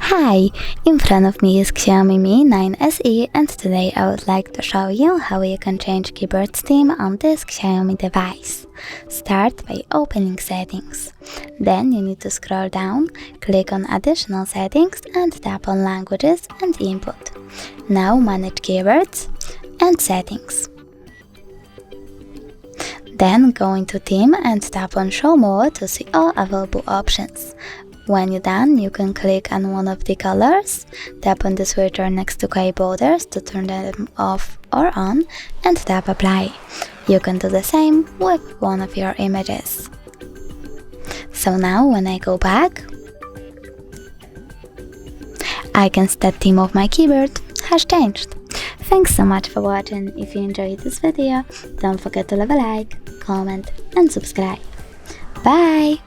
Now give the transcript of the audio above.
Hi! In front of me is XIAOMI Mi 9 SE, and today I would like to show you how you can change keyboard theme on this XIAOMI device. Start by opening Settings. Then you need to scroll down, click on Additional Settings and tap on Languages and Input. Now manage Keyboards and Settings. Then go into Theme and tap on Show More to see all available options. When you're done, you can click on one of the colors, tap on the switcher next to key borders to turn them off or on, and tap Apply. You can do the same with one of your images. So now when I go back, I can see that theme of my keyboard has changed. Thanks so much for watching. If you enjoyed this video, don't forget to leave a like, comment and subscribe. Bye!